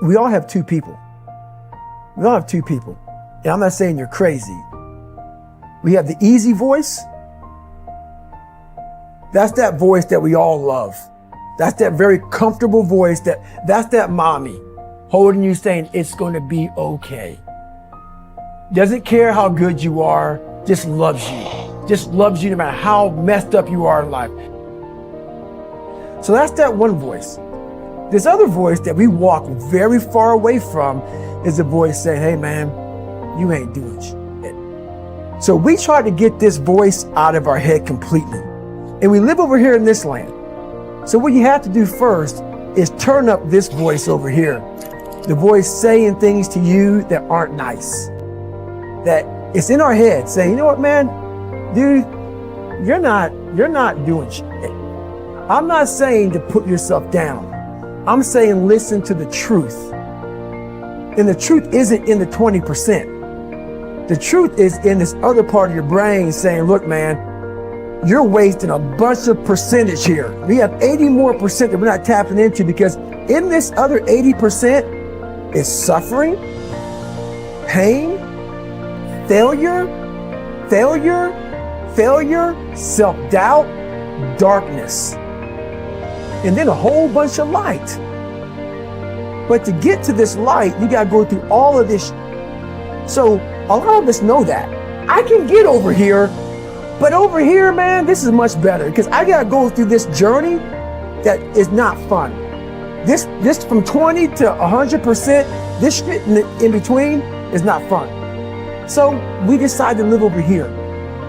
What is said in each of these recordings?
we all have two people. We all have two people. And I'm not saying you're crazy. We have the easy voice. That's that voice that we all love. That's that very comfortable voice that's that mommy holding you saying it's going to be okay. Doesn't care how good you are, just loves you. Just loves you no matter how messed up you are in life. So that's that one voice. This other voice that we walk very far away from is the voice saying, hey man, you ain't doing shit. So we try to get this voice out of our head completely. And we live over here in this land. So what you have to do first is turn up this voice over here. The voice saying things to you that aren't nice. That it's in our head saying, you know what, man, dude, you're not doing shit. I'm not saying to put yourself down. I'm saying listen to the truth. And the truth isn't in the 20%. The truth is in this other part of your brain saying, look, man, you're wasting a bunch of percentage here. We have 80 more percent that we're not tapping into because in this other 80% is suffering, pain, failure, self-doubt, darkness, and then a whole bunch of light. But to get to this light, you gotta go through all of this. So a lot of us know that. I can get over here, but over here, man, this is much better because I gotta go through this journey that is not fun. This from 20 to 100%, this shit in between is not fun. So we decide to live over here.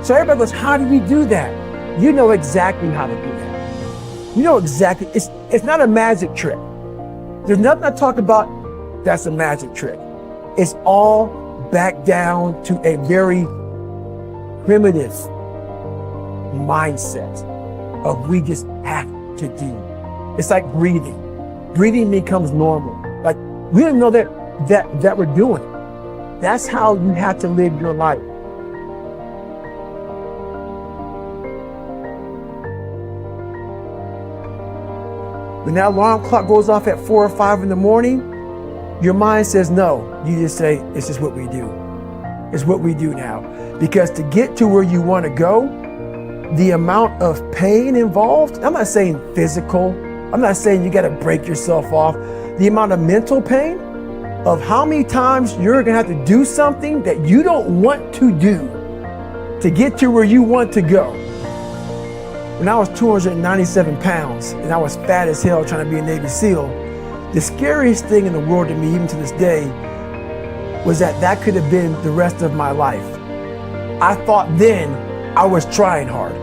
So everybody goes, how do we do that? You know exactly how to do that. You know exactly, it's not a magic trick. There's nothing I talk about that's a magic trick. It's all back down to a very primitive mindset of we just have to do. It's like breathing. Breathing becomes normal. Like we don't know that we're doing it. That's how you have to live your life. When that alarm clock goes off at 4 or 5 in the morning, your mind says no. You just say, it's just what we do. It's what we do now. Because to get to where you want to go, the amount of pain involved, I'm not saying physical, I'm not saying you got to break yourself off. The amount of mental pain of how many times you're going to have to do something that you don't want to do to get to where you want to go. When I was 297 pounds and I was fat as hell trying to be a Navy SEAL, the scariest thing in the world to me, even to this day, was that could have been the rest of my life. I thought then I was trying hard.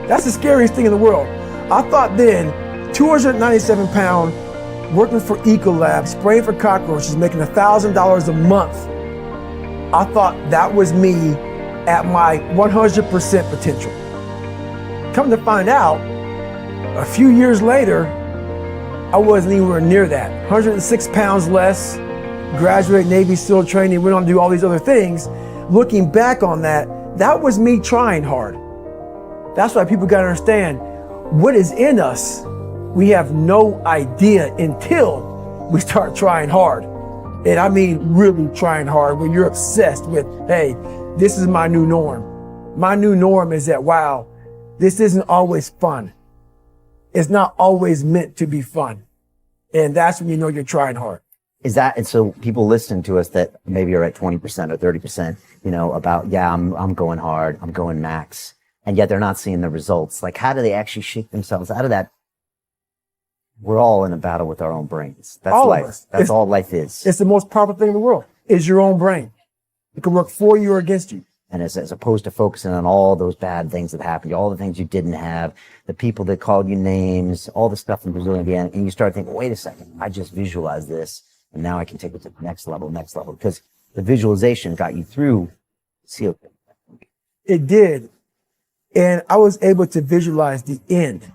That's the scariest thing in the world. I thought then, 297 pound, working for Ecolab, spraying for cockroaches, making $1,000 a month. I thought that was me at my 100% potential. Come to find out, a few years later, I wasn't anywhere near that. 106 pounds less, graduate Navy SEAL training, went on to do all these other things. Looking back on that, that was me trying hard. That's why people gotta understand, what is in us, we have no idea until we start trying hard. And I mean really trying hard, when you're obsessed with, hey, this is my new norm. My new norm is that, wow, this isn't always fun. It's not always meant to be fun. And that's when you know you're trying hard. Is that, and so people listening to us that maybe are at 20% or 30%, about, yeah, I'm going hard, I'm going max, and yet they're not seeing the results. Like, how do they actually shake themselves out of that? We're all in a battle with our own brains. That's all life. That's all life is. It's the most powerful thing in the world, is your own brain. It can work for you or against you. And as opposed to focusing on all those bad things that happened, all the things you didn't have, the people that called you names, all the stuff in Brazil again, and you start thinking, wait a second, I just visualized this, and now I can take it to the next level, because the visualization got you through SEAL. It did. And I was able to visualize the end.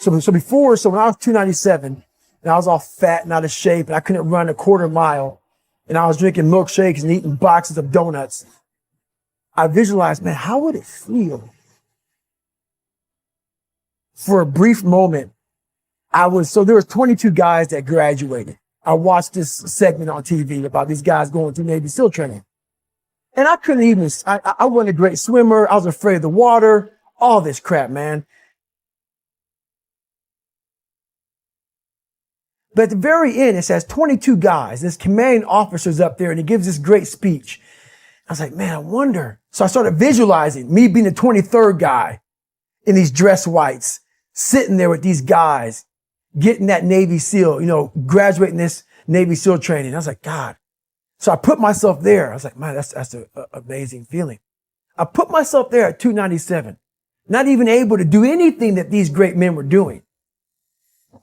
So when I was 297, and I was all fat and out of shape, and I couldn't run a quarter mile, and I was drinking milkshakes and eating boxes of donuts, I visualized, man, how would it feel? For a brief moment, so there was 22 guys that graduated. I watched this segment on TV about these guys going through Navy SEAL training. And I couldn't even, I wasn't a great swimmer. I was afraid of the water, all this crap, man. But at the very end, it says 22 guys. This commanding officer's up there and he gives this great speech. I was like, man, I wonder. So I started visualizing me being the 23rd guy in these dress whites, sitting there with these guys, getting that Navy SEAL, graduating this Navy SEAL training. I was like, God. So I put myself there. I was like, man, that's an amazing feeling. I put myself there at 297, not even able to do anything that these great men were doing.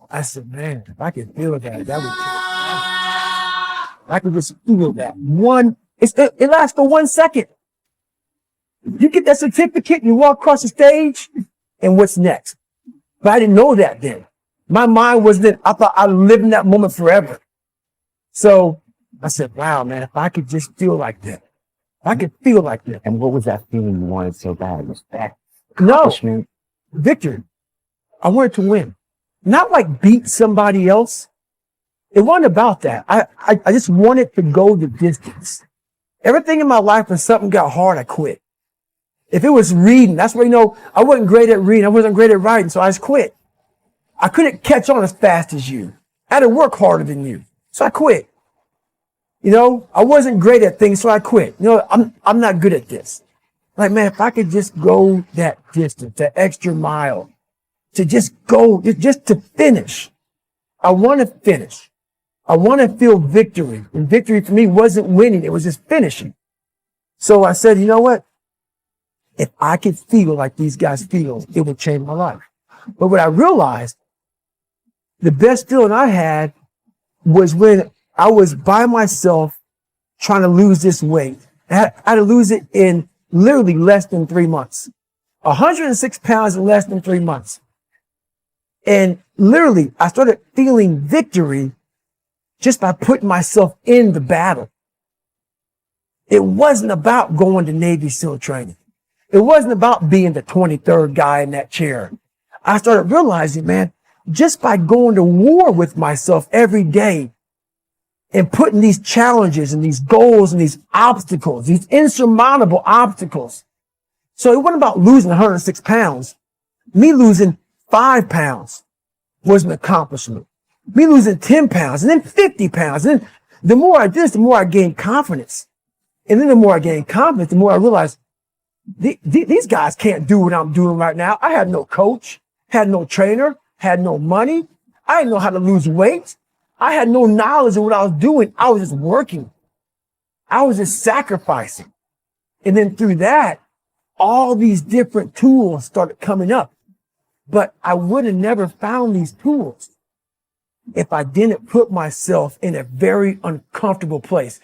I said, man, if I could feel that would kill. I could just feel that. It lasts for 1 second. You get that certificate, you walk across the stage, and what's next? But I didn't know that then. My mind wasn't, I thought I'd live in that moment forever. So I said, wow, man, if I could just feel like that. If I could feel like that. And what was that feeling you wanted so bad? Was that accomplishment? No, victory. I wanted to win. Not like beat somebody else. It wasn't about that. I just wanted to go the distance. Everything in my life, when something got hard, I quit. If it was reading, that's where, I wasn't great at reading. I wasn't great at writing, so I just quit. I couldn't catch on as fast as you. I had to work harder than you. So I quit. I wasn't great at things, so I quit. I'm not good at this. Like, man, if I could just go that distance, that extra mile, to just go, just to finish. I want to finish. I want to feel victory. And victory for me wasn't winning. It was just finishing. So I said, you know what? If I could feel like these guys feel, it would change my life. But what I realized, the best feeling I had was when I was by myself trying to lose this weight. I had to lose it in literally less than 3 months. 106 pounds in less than 3 months. And literally, I started feeling victory just by putting myself in the battle. It wasn't about going to Navy SEAL training. It wasn't about being the 23rd guy in that chair. I started realizing, man, just by going to war with myself every day and putting these challenges and these goals and these obstacles, these insurmountable obstacles. So it wasn't about losing 106 pounds. Me losing 5 pounds was an accomplishment. Me losing 10 pounds and then 50 pounds. And then the more I did this, the more I gained confidence. And then the more I gained confidence, the more I realized these guys can't do what I'm doing right now. I had no coach, had no trainer, had no money. I didn't know how to lose weight. I had no knowledge of what I was doing. I was just working. I was just sacrificing. And then through that, all these different tools started coming up. But I would have never found these tools if I didn't put myself in a very uncomfortable place.